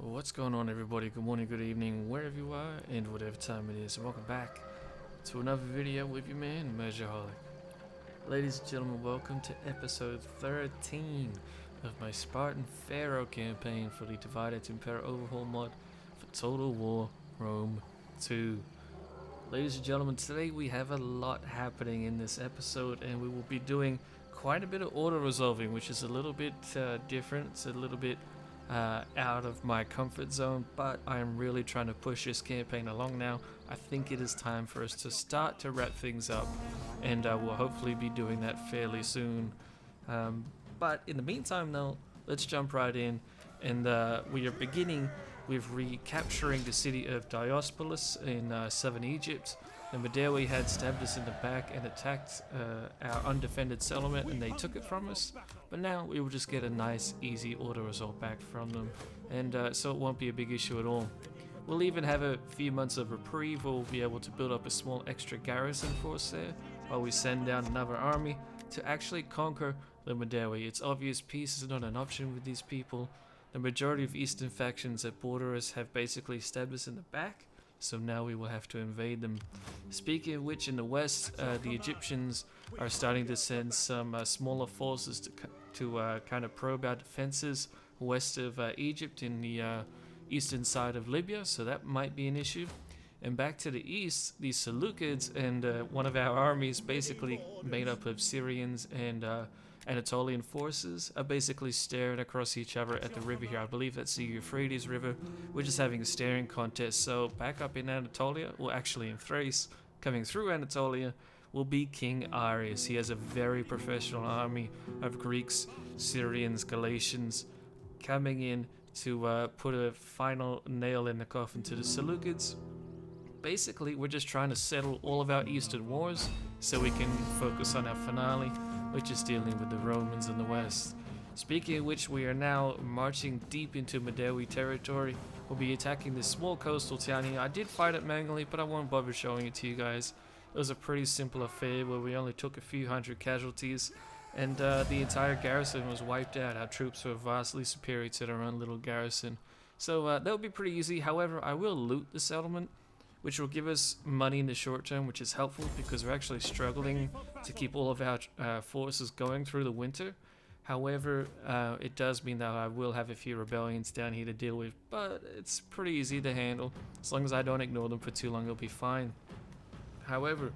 What's going on, everybody? Good morning, good evening, wherever you are, and whatever time it is. Welcome back to another video with your man, Measureholic. Ladies and gentlemen, welcome to episode 13 of my Spartan Pharaoh campaign for the Divided Impera overhaul mod for Total War Rome 2. Ladies and gentlemen, today we have a lot happening in this episode, and we will be doing quite a bit of auto resolving, which is a little bit different. It's a little bit out of my comfort zone, but I am really trying to push this campaign along now. I think it is time for us to start to wrap things up, and we'll hopefully be doing that fairly soon. But in the meantime, though, let's jump right in, and we are beginning with recapturing the city of Diospolis in southern Egypt. The Madao had stabbed us in the back and attacked our undefended settlement, and they took it from us. But now we will just get a nice, easy auto result back from them, and so it won't be a big issue at all. We'll even have a few months of reprieve. We'll be able to build up a small extra garrison force there while we send down another army to actually conquer the Madao. It's obvious peace is not an option with these people. The majority of eastern factions that border us have basically stabbed us in the back, so now we will have to invade them. Speaking of which, in the west, the Egyptians are starting to send some smaller forces to kind of probe our defenses west of Egypt in the eastern side of Libya, so that might be an issue. And back to the east, the Seleucids and one of our armies, basically made up of Syrians and Anatolian forces, are basically staring across each other at the river here. I believe that's the Euphrates River. We're just having a staring contest. So back up in Anatolia, or actually in Thrace, coming through Anatolia, will be King Ares. He has a very professional army of Greeks, Syrians, Galatians coming in to put a final nail in the coffin to the Seleucids. Basically, we're just trying to settle all of our eastern wars so we can focus on our finale, which is dealing with the Romans in the west. Speaking of which, we are now marching deep into Madao territory. We'll be attacking this small coastal town here. I did fight it manually, but I won't bother showing it to you guys. It was a pretty simple affair where we only took a few hundred casualties, and the entire garrison was wiped out. Our troops were vastly superior to their own little garrison. So that'll be pretty easy. However, I will loot the settlement, which will give us money in the short term, which is helpful because we're actually struggling to keep all of our forces going through the winter. However, it does mean that I will have a few rebellions down here to deal with, but it's pretty easy to handle. As long as I don't ignore them for too long, it'll be fine. However,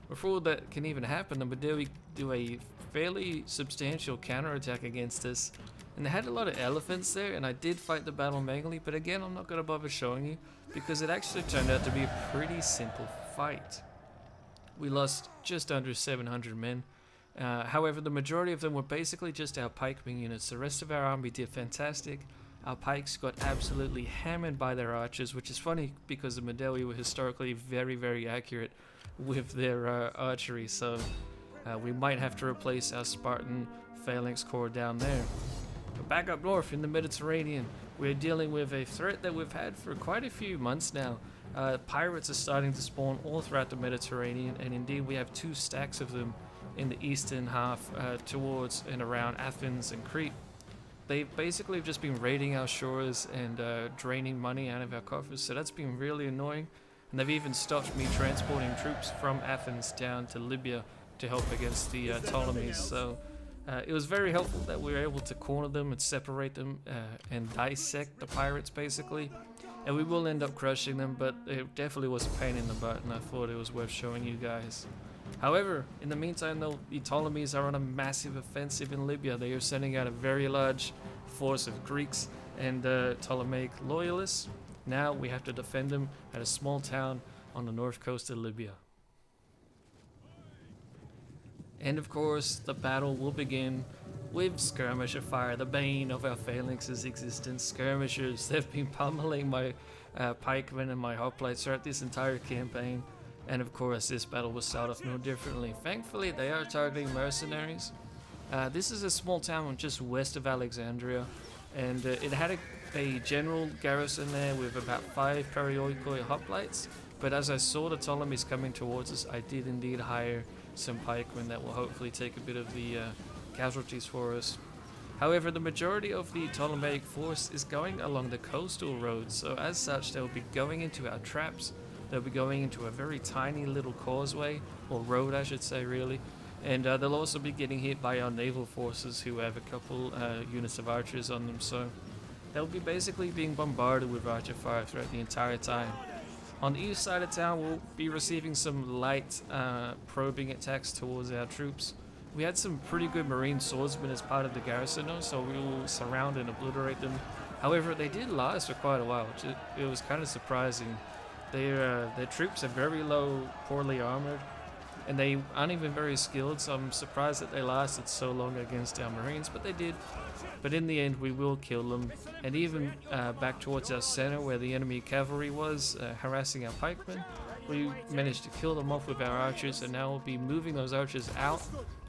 before that can even happen, the Madao do a fairly substantial counterattack against us. And they had a lot of elephants there, and I did fight the battle manually, but again, I'm not going to bother showing you because it actually turned out to be a pretty simple fight. We lost just under 700 men. However, the majority of them were basically just our pikemen units. The rest of our army did fantastic. Our pikes got absolutely hammered by their archers, which is funny because the Madao were historically very, very accurate with their archery, so we might have to replace our Spartan phalanx corps down there. But back up north in the Mediterranean, we're dealing with a threat that we've had for quite a few months now. Pirates are starting to spawn all throughout the Mediterranean, and indeed we have 2 stacks of them in the eastern half towards and around Athens and Crete. They've basically just been raiding our shores and draining money out of our coffers, so that's been really annoying. And they've even stopped me transporting troops from Athens down to Libya to help against the Ptolemies. So it was very helpful that we were able to corner them and separate them and dissect the pirates basically. And we will end up crushing them, but it definitely was a pain in the butt, and I thought it was worth showing you guys. However, in the meantime though, the Ptolemies are on a massive offensive in Libya. They are sending out a very large force of Greeks and Ptolemaic loyalists. Now we have to defend them at a small town on the north coast of Libya. And of course, the battle will begin with skirmisher fire, the bane of our phalanx's existence. Skirmishers, they've been pummeling my pikemen and my hoplites throughout this entire campaign. And of course, this battle will start off no differently. Thankfully, they are targeting mercenaries. This is a small town just west of Alexandria, and it had a general garrison there with about 5 periodically hoplites. But as I saw the Ptolemies coming towards us, I did indeed hire some pikemen that will hopefully take a bit of the casualties for us. However, the majority of the Ptolemaic force is going along the coastal roads, so as such they'll be going into our traps. They'll be going into a very tiny little causeway, or road I should say really, and they'll also be getting hit by our naval forces who have a couple units of archers on them, so they'll be basically being bombarded with archer fire throughout the entire time. On the east side of town we'll be receiving some light probing attacks towards our troops. We had some pretty good marine swordsmen as part of the garrison though, so we will surround and obliterate them. However, they did last for quite a while, which it was kind of surprising. Their troops are very low, poorly armored, and they aren't even very skilled, so I'm surprised that they lasted so long against our marines, but they did. But in the end we will kill them, and even back towards our center where the enemy cavalry was harassing our pikemen, we managed to kill them off with our archers, and now we'll be moving those archers out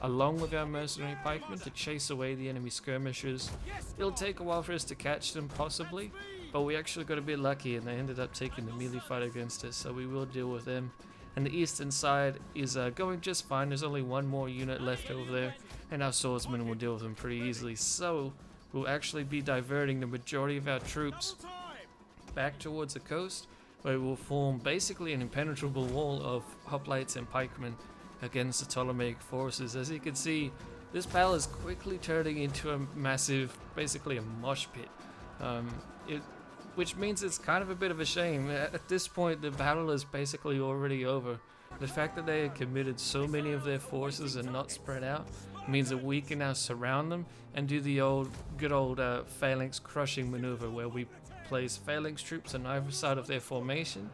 along with our mercenary pikemen to chase away the enemy skirmishers. It'll take a while for us to catch them possibly, but we actually got a bit lucky and they ended up taking the melee fight against us, so we will deal with them. And the eastern side is going just fine. There's only one more unit left over there, and our swordsmen will deal with them pretty easily, so we'll actually be diverting the majority of our troops back towards the coast, where we will form basically an impenetrable wall of hoplites and pikemen against the Ptolemaic forces. As you can see, this battle is quickly turning into a massive, basically a mosh pit, which means it's kind of a bit of a shame. At this point, the battle is basically already over. The fact that they had committed so many of their forces and not spread out means that we can now surround them and do the good old phalanx crushing maneuver, where we place phalanx troops on either side of their formation.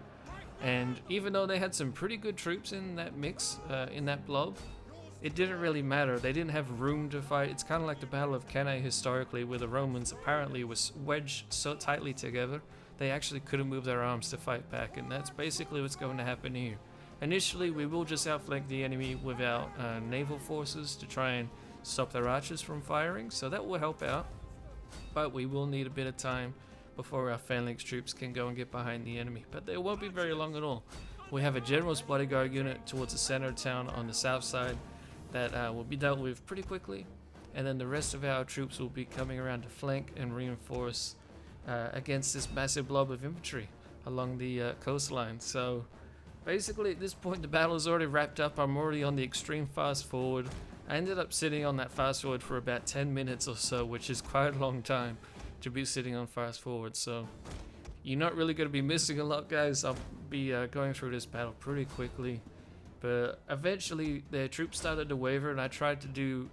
And even though they had some pretty good troops in that mix, in that blob, it didn't really matter. They didn't have room to fight. It's kind of like the Battle of Cannae historically, where the Romans apparently was wedged so tightly together they actually couldn't move their arms to fight back, and that's basically what's going to happen here. Initially we will just outflank the enemy with our naval forces to try and stop their archers from firing, so that will help out, but we will need a bit of time before our phalanx troops can go and get behind the enemy, but they won't be very long at all. We have a general's bodyguard unit towards the center of town on the south side that will be dealt with pretty quickly, and then the rest of our troops will be coming around to flank and reinforce against this massive blob of infantry along the coastline. So basically at this point the battle is already wrapped up. I'm already on the extreme fast forward. I ended up sitting on that fast forward for about 10 minutes or so, which is quite a long time to be sitting on fast forward, so you're not really going to be missing a lot, guys. I'll be going through this battle pretty quickly, but eventually their troops started to waver, and I tried to do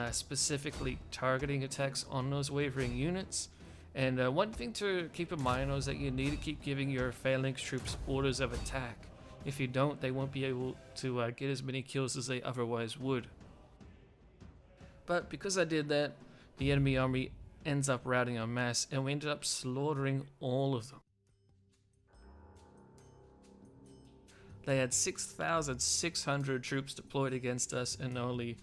specifically targeting attacks on those wavering units. And one thing to keep in mind is that you need to keep giving your phalanx troops orders of attack. If you don't, they won't be able to get as many kills as they otherwise would. But because I did that, the enemy army ends up routing en masse, and we ended up slaughtering all of them. They had 6,600 troops deployed against us, and only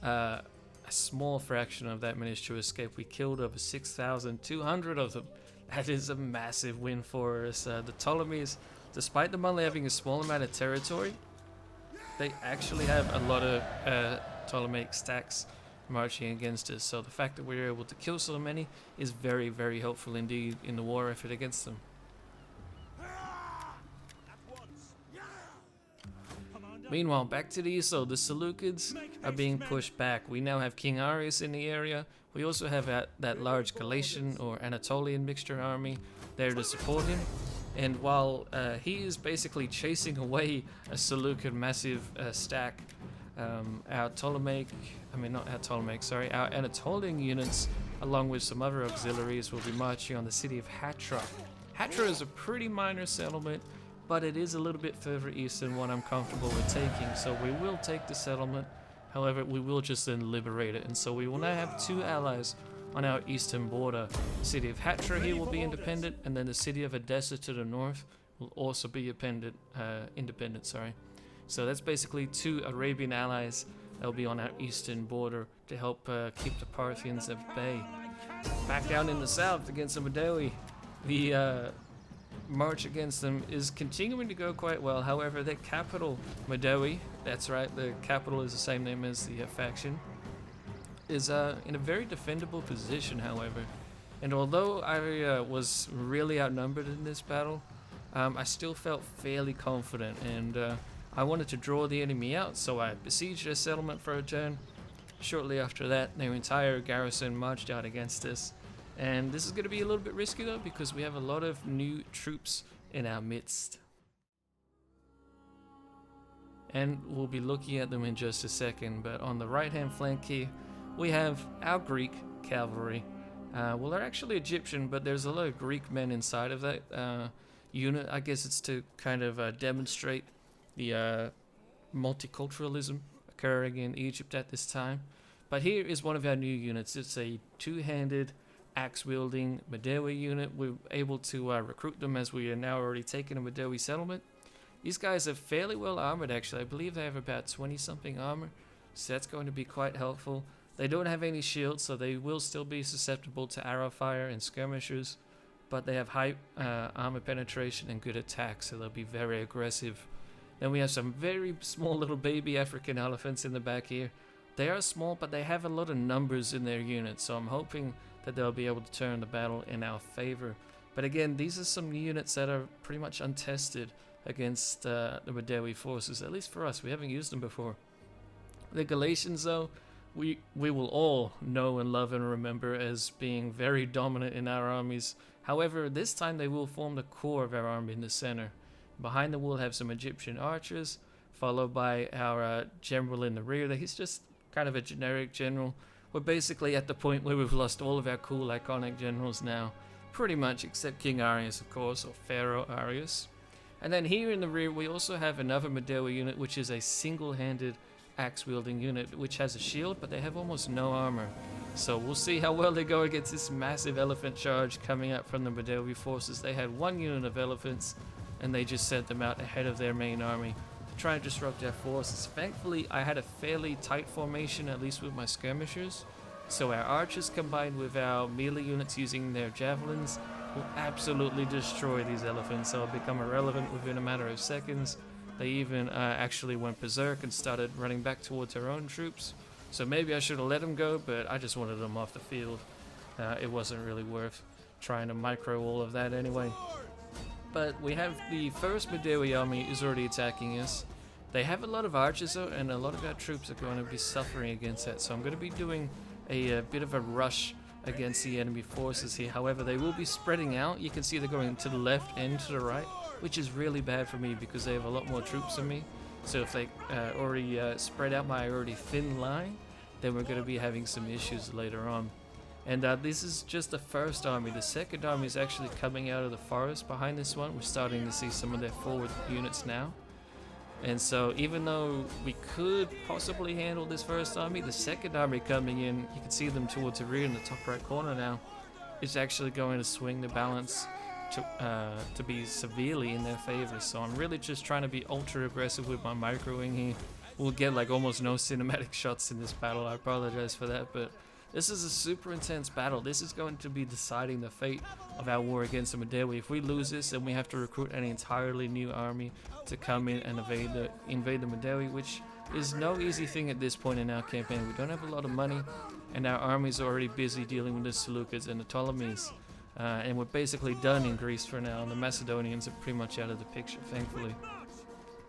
a small fraction of that managed to escape. We killed over 6,200 of them. That is a massive win for us. The Ptolemies, despite them only having a small amount of territory, they actually have a lot of Ptolemaic stacks marching against us, so the fact that we were able to kill so many is very, very helpful indeed in the war effort against them. Meanwhile, back to the east, so the Seleucids are being pushed back. We now have King Arius in the area. We also have that large Galatian or Anatolian mixture army there to support him, and while he is basically chasing away a Seleucid massive stack, our Anatolian units, along with some other auxiliaries, will be marching on the city of Hatra. Hatra is a pretty minor settlement, but it is a little bit further east than what I'm comfortable with taking, so we will take the settlement. However, we will just then liberate it, and so we will now have two allies on our eastern border. The city of Hatra here will be independent, and then the city of Edessa to the north will also be independent. So that's basically two Arabian allies that will be on our eastern border to help keep the Parthians at bay. Back down in the south against the Madao, the march against them is continuing to go quite well. However, their capital, Madao, that's right, the capital is the same name as the faction, is in a very defendable position, however. And although I was really outnumbered in this battle, I still felt fairly confident, and I wanted to draw the enemy out, so I besieged their settlement for a turn. Shortly after that, their entire garrison marched out against us. And this is going to be a little bit risky though, because we have a lot of new troops in our midst. And we'll be looking at them in just a second, but on the right hand flank here, we have our Greek cavalry. Well, they're actually Egyptian, but there's a lot of Greek men inside of that unit. I guess it's to kind of demonstrate the multiculturalism occurring in Egypt at this time. But here is one of our new units. It's a two-handed axe-wielding Madao unit. We're able to recruit them as we are now already taking a Madao settlement. These guys are fairly well armored, actually. I believe they have about 20-something armor, so that's going to be quite helpful. They don't have any shields, so they will still be susceptible to arrow fire and skirmishers, but they have high armor penetration and good attack, so they'll be very aggressive. Then we have some very small little baby African elephants in the back here. They are small, but they have a lot of numbers in their units, so I'm hoping that they'll be able to turn the battle in our favor. But again, these are some units that are pretty much untested against the Madao forces, at least for us. We haven't used them before. The Galatians, though, we will all know and love and remember as being very dominant in our armies. However, this time they will form the core of our army in the center. Behind them we'll have some Egyptian archers, followed by our general in the rear. He's just kind of a generic general. We're basically at the point where we've lost all of our cool iconic generals now, pretty much, except King Arius, of course, or Pharaoh Arius. And then here in the rear we also have another Madao unit, which is a single-handed axe-wielding unit, which has a shield, but they have almost no armor. So we'll see how well they go against this massive elephant charge coming up from the Madao forces. They had one unit of elephants, and they just sent them out ahead of their main army to try and disrupt their forces. Thankfully, I had a fairly tight formation, at least with my skirmishers. So our archers combined with our melee units using their javelins will absolutely destroy these elephants. They'll become irrelevant within a matter of seconds. They even actually went berserk and started running back towards our own troops. So maybe I should have let them go, but I just wanted them off the field. It wasn't really worth trying to micro all of that anyway. But we have the first Madao army is already attacking us. They have a lot of archers though, and a lot of our troops are going to be suffering against that. So I'm going to be doing a bit of a rush against the enemy forces here. However, they will be spreading out. You can see they're going to the left and to the right, which is really bad for me because they have a lot more troops than me. So if they already spread out my already thin line, then we're going to be having some issues later on. And this is just the first army. The second army is actually coming out of the forest behind this one. We're starting to see some of their forward units now. And so even though we could possibly handle this first army, the second army coming in, you can see them towards the rear in the top right corner now, is actually going to swing the balance to be severely in their favor. So I'm really just trying to be ultra aggressive with my microing here. We'll get like almost no cinematic shots in this battle. I apologize for that, but this is a super intense battle. This is going to be deciding the fate of our war against the Madao. If we lose this, then we have to recruit an entirely new army to come in and invade the Madao, which is no easy thing at this point in our campaign. We don't have a lot of money, and our army's already busy dealing with the Seleucids and the Ptolemies. And we're basically done in Greece for now, and the Macedonians are pretty much out of the picture, thankfully.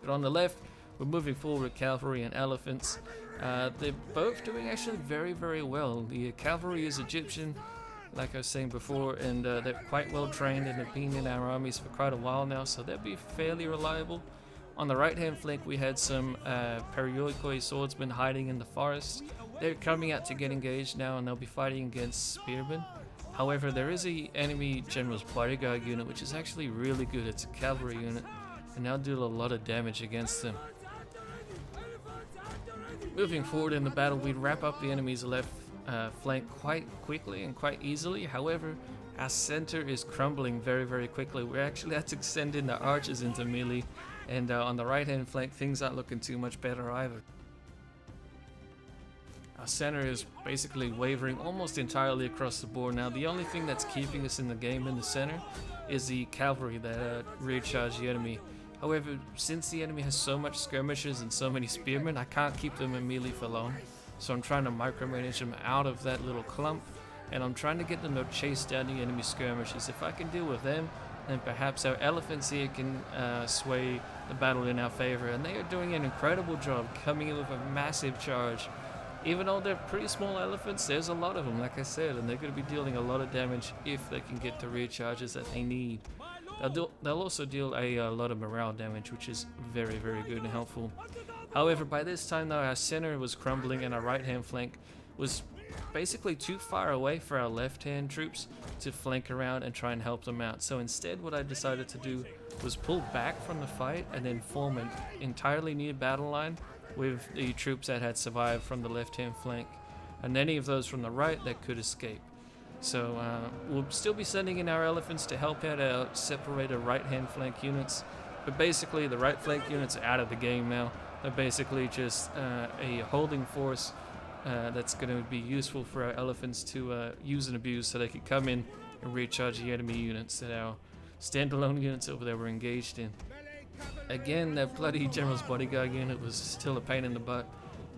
But on the left, we're moving forward with cavalry and elephants. They're both doing actually very, very well. The cavalry is Egyptian, like I was saying before, and they're quite well trained and have been in our armies for quite a while now, so they'll be fairly reliable. On the right-hand flank, we had some Perioikoi swordsmen hiding in the forest. They're coming out to get engaged now, and they'll be fighting against spearmen. However, there is an enemy general's bodyguard unit, which is actually really good. It's a cavalry unit, and they'll do a lot of damage against them. Moving forward in the battle, we'd wrap up the enemy's left flank quite quickly and quite easily. However, our center is crumbling very, very quickly. We actually had to send in the archers into melee, and on the right-hand flank, things aren't looking too much better either. Our center is basically wavering almost entirely across the board now. The only thing that's keeping us in the game in the center is the cavalry that rear charge the enemy. However, since the enemy has so much skirmishers and so many spearmen, I can't keep them in melee for long. So I'm trying to micromanage them out of that little clump, and I'm trying to get them to chase down the enemy skirmishers. If I can deal with them, then perhaps our elephants here can sway the battle in our favor. And they are doing an incredible job coming in with a massive charge. Even though they're pretty small elephants, there's a lot of them, like I said, and they're going to be dealing a lot of damage if they can get the rear charges that they need. They'll also deal a lot of morale damage, which is very, very good and helpful. However, by this time though, our center was crumbling and our right hand flank was basically too far away for our left hand troops to flank around and try and help them out. So instead what I decided to do was pull back from the fight and then form an entirely new battle line with the troops that had survived from the left hand flank and any of those from the right that could escape. So we'll still be sending in our elephants to help out our separated right hand flank units, but basically the right flank units are out of the game now. They're basically just a holding force that's going to be useful for our elephants to use and abuse, so they could come in and recharge the enemy units that our standalone units over there were engaged in. Again, that bloody General's Bodyguard unit was still a pain in the butt.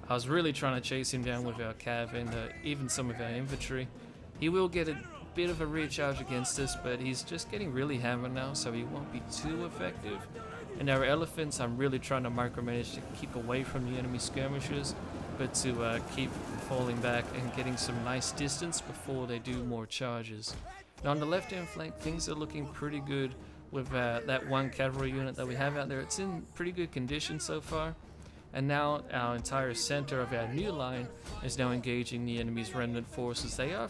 I was really trying to chase him down with our cav and even some of our infantry. He will get a bit of a recharge against us, but he's just getting really hammered now, so he won't be too effective. And our elephants, I'm really trying to micromanage to keep away from the enemy skirmishers, but to keep falling back and getting some nice distance before they do more charges. Now on the left hand flank, things are looking pretty good with that one cavalry unit that we have out there. It's in pretty good condition so far. And now our entire center of our new line is now engaging the enemy's remnant forces. They are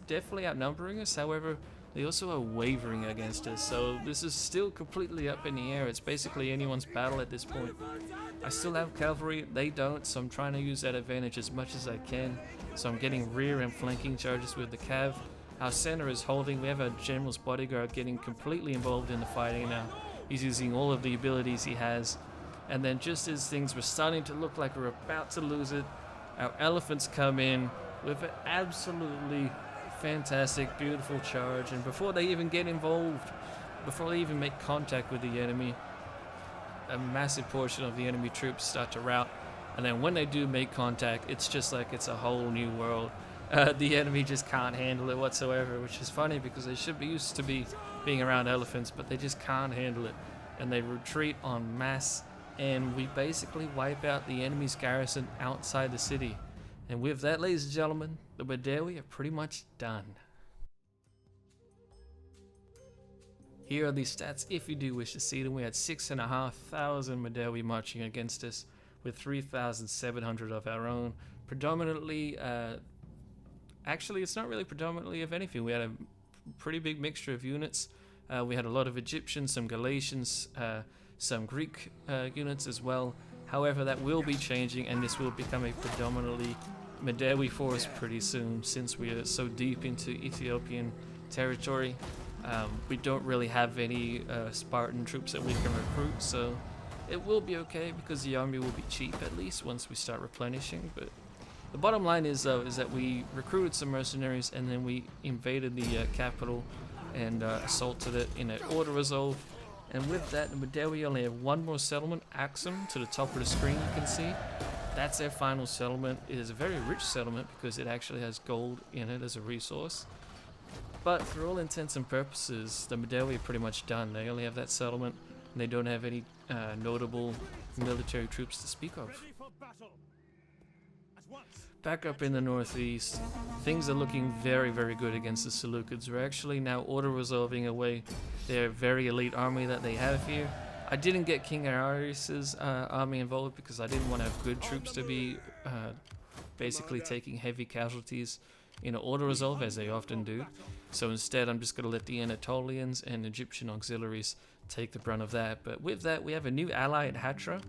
definitely outnumbering us, however, they also are wavering against us. So this is still completely up in the air. It's basically anyone's battle at this point. I still have cavalry, they don't, so I'm trying to use that advantage as much as I can. So I'm getting rear and flanking charges with the cav. Our center is holding. We have our General's Bodyguard getting completely involved in the fighting now. He's using all of the abilities he has. And then just as things were starting to look like we're about to lose it, our elephants come in with an absolutely fantastic, beautiful charge. And before they even get involved, before they even make contact with the enemy, a massive portion of the enemy troops start to rout. And then when they do make contact, it's just like it's a whole new world. The enemy just can't handle it whatsoever, which is funny because they should be used to being around elephants, but they just can't handle it. And they retreat en masse, and we basically wipe out the enemy's garrison outside the city. And with that, ladies and gentlemen, the Madao are pretty much done. Here are the stats if you do wish to see them. We had 6,500 Madao marching against us with 3,700 of our own. Predominantly, actually it's not really predominantly of anything. We had a pretty big mixture of units. We had a lot of Egyptians, some Galatians, some Greek units as well. However, that will be changing, and this will become a predominantly Madao force pretty soon, since we are so deep into Ethiopian territory. We don't really have any Spartan troops that we can recruit, so it will be okay because the army will be cheap at least once we start replenishing. But the bottom line is that we recruited some mercenaries and then we invaded the capital and assaulted it in an order resolve. And with that, the Madao only have one more settlement, Axum, to the top of the screen you can see. That's their final settlement. It is a very rich settlement because it actually has gold in it as a resource. But for all intents and purposes, the Madao are pretty much done. They only have that settlement, and they don't have any notable military troops to speak of. Back up in the northeast, things are looking very, very good against the Seleucids. We're actually now auto-resolving away their very elite army that they have here. I didn't get King Arius' army involved because I didn't want to have good troops to be basically taking heavy casualties in an auto-resolve, as they often do. So instead, I'm just going to let the Anatolians and Egyptian auxiliaries take the brunt of that. But with that, we have a new ally at Hatra,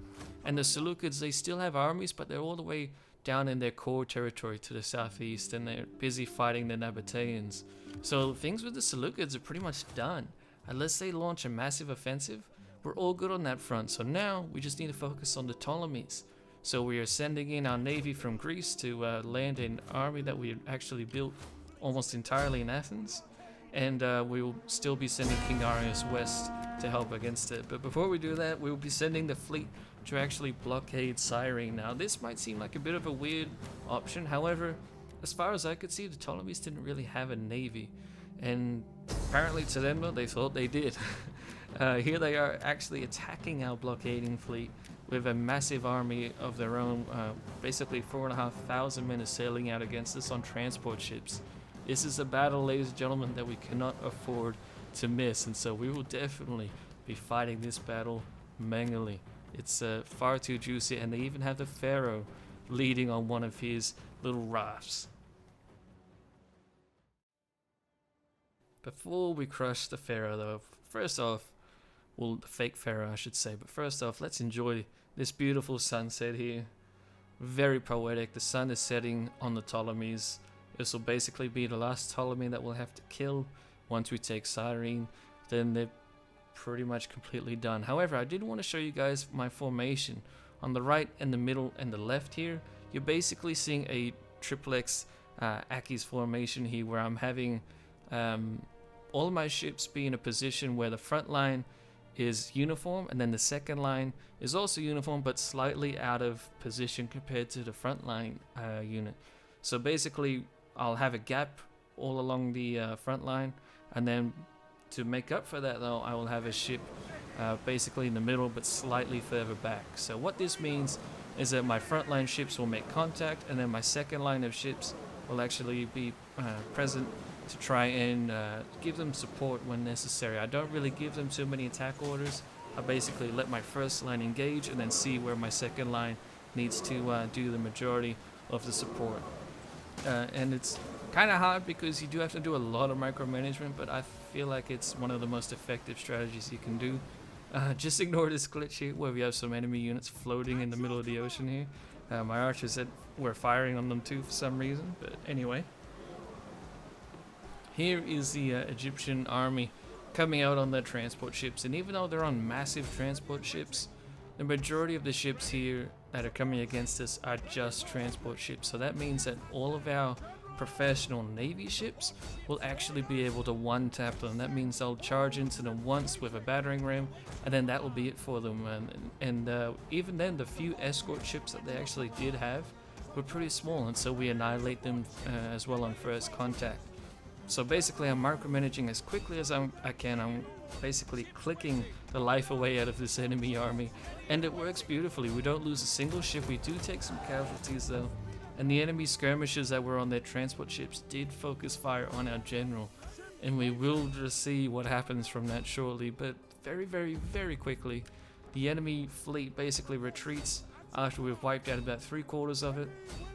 and the Seleucids, they still have armies, but they're all the way down in their core territory to the southeast, and they're busy fighting the Nabateans. So things with the Seleucids are pretty much done. Unless they launch a massive offensive, we're all good on that front. So now we just need to focus on the Ptolemies. So we are sending in our navy from Greece to land an army that we actually built almost entirely in Athens. And we will still be sending King Arius west to help against it. But before we do that, we will be sending the fleet to actually blockade Cyrene. Now, this might seem like a bit of a weird option. However, as far as I could see, the Ptolemies didn't really have a navy. And apparently to them, though, they thought they did. Here they are actually attacking our blockading fleet with a massive army of their own. Basically 4,500 men are sailing out against us on transport ships. This is a battle, ladies and gentlemen, that we cannot afford to miss, and so we will definitely be fighting this battle manually. It's far too juicy, and they even have the Pharaoh leading on one of his little rafts. Before we crush the Pharaoh, though, first off, well, the fake Pharaoh, I should say, but first off, let's enjoy this beautiful sunset here. Very poetic. The sun is setting on the Ptolemies. This will basically be the last Ptolemy that we'll have to kill. Once we take Cyrene, then they're pretty much completely done. However, I did want to show you guys my formation. On the right and the middle and the left here, you're basically seeing a triplex Aki's formation here, where I'm having all of my ships be in a position where the front line is uniform, and then the second line is also uniform but slightly out of position compared to the front line unit. So basically I'll have a gap all along the front line, and then to make up for that, though, I will have a ship basically in the middle but slightly further back. So what this means is that my front line ships will make contact, and then my second line of ships will actually be present to try and give them support when necessary. I don't really give them too many attack orders. I basically let my first line engage and then see where my second line needs to do the majority of the support. And it's kind of hard because you do have to do a lot of micromanagement, but I feel like it's one of the most effective strategies you can do. Just ignore this glitch here where we have some enemy units floating in the middle of the ocean here. My archers said we're firing on them too for some reason, but anyway. Here is the Egyptian army coming out on their transport ships, and even though they're on massive transport ships, the majority of the ships here that are coming against us are just transport ships. So that means that all of our professional navy ships will actually be able to one-tap them. That means they'll charge into them once with a battering ram, and then that will be it for them. And even then, the few escort ships that they actually did have were pretty small, and so we annihilate them as well on first contact. So basically I'm micromanaging as quickly as I can. I'm basically clicking the life away out of this enemy army, and it works beautifully. We don't lose a single ship. We do take some casualties though, and the enemy skirmishers that were on their transport ships did focus fire on our general, and we will just see what happens from that shortly. But very quickly the enemy fleet basically retreats after we've wiped out about 3/4 of it.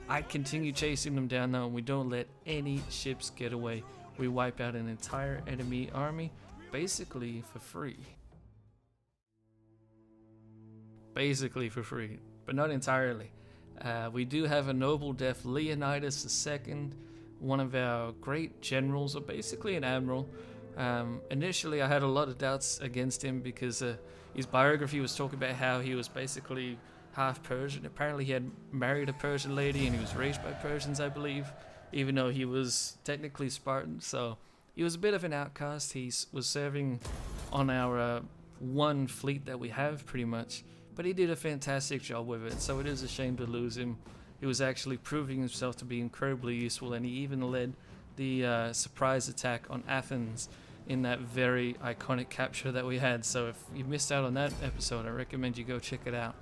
I continue chasing them down though, and we don't let any ships get away. We wipe out an entire enemy army basically for free. Basically for free, but not entirely. We do have a noble death, Leonidas II, one of our great generals, or basically an admiral. Initially I had a lot of doubts against him because his biography was talking about how he was basically half Persian. Apparently he had married a Persian lady and he was raised by Persians, I believe, even though he was technically Spartan. So he was a bit of an outcast. He was serving on our one fleet that we have pretty much, but he did a fantastic job with it, so it is a shame to lose him. He was actually proving himself to be incredibly useful, and he even led the surprise attack on Athens in that very iconic capture that we had. So if you missed out on that episode, I recommend you go check it out.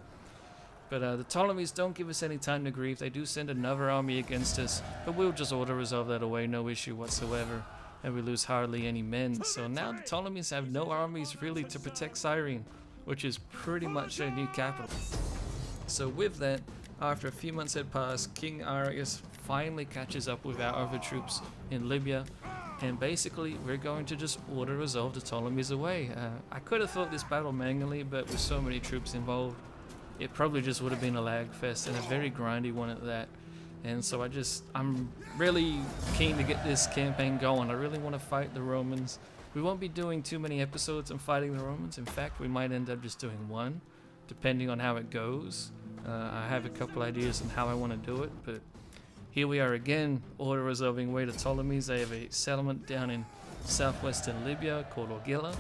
But the Ptolemies don't give us any time to grieve. They do send another army against us, but we'll just auto-resolve that away, no issue whatsoever, and we lose hardly any men. So now the Ptolemies have no armies really to protect Cyrene, which is pretty much their new capital. So with that, after a few months had passed, King Arius finally catches up with our other troops in Libya, and basically we're going to just auto-resolve the Ptolemies away. I could have fought this battle manually, but with so many troops involved, it probably just would have been a lag fest, and a very grindy one at that. And so I'm really keen to get this campaign going. I really want to fight the Romans. We won't be doing too many episodes on fighting the Romans. In fact, we might end up just doing one, depending on how it goes. I have a couple ideas on how I want to do it, but here we are again, auto-resolving away the Ptolemies. They have a settlement down in southwestern Libya called Orgilla.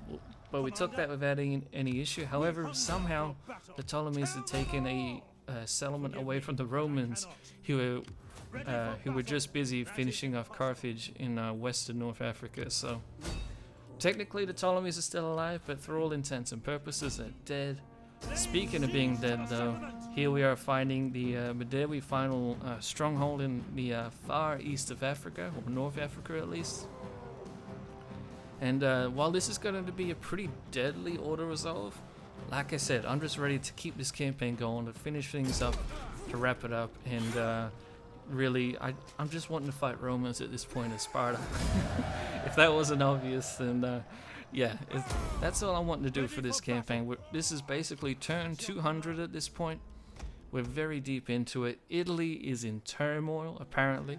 We'll but we took that without any issue. However, somehow the Ptolemies had taken a settlement away from the Romans, who were just busy finishing off Carthage in western North Africa. So technically the Ptolemies are still alive, but for all intents and purposes they're dead. Speaking of being dead though, here we are finding the Madao final stronghold in the far east of Africa, or North Africa at least. And while this is going to be a pretty deadly auto-resolve, like I said, I'm just ready to keep this campaign going, to finish things up, to wrap it up, and really, I'm just wanting to fight Romans at this point in Sparta. If that wasn't obvious, then yeah, that's all I'm wanting to do for this campaign. This is basically turn 200 at this point. We're very deep into it. Italy is in turmoil, apparently.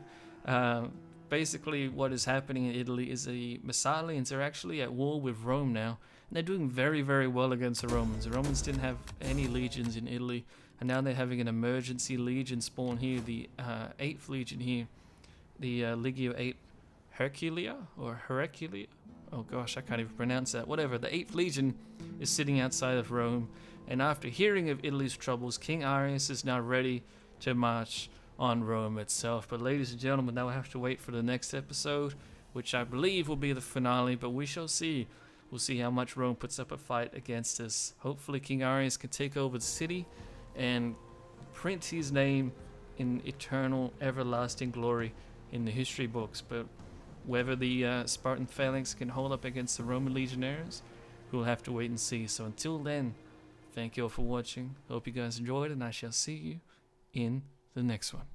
Basically, what is happening in Italy is the Massalians are actually at war with Rome now. And they're doing very, very well against the Romans. The Romans didn't have any legions in Italy, and now they're having an emergency legion spawn here, the 8th legion here, the Legio 8 Herculia, or Herculia. Oh gosh, I can't even pronounce that. Whatever, the 8th legion is sitting outside of Rome, and after hearing of Italy's troubles, King Arius is now ready to march on Rome itself. But ladies and gentlemen, now we have to wait for the next episode, which I believe will be the finale, but we shall see. We'll see how much Rome puts up a fight against us. Hopefully King Arius can take over the city and print his name in eternal, everlasting glory in the history books. But whether the Spartan phalanx can hold up against the Roman legionnaires, we'll have to wait and see. So until then, thank you all for watching. Hope you guys enjoyed, and I shall see you in the next one.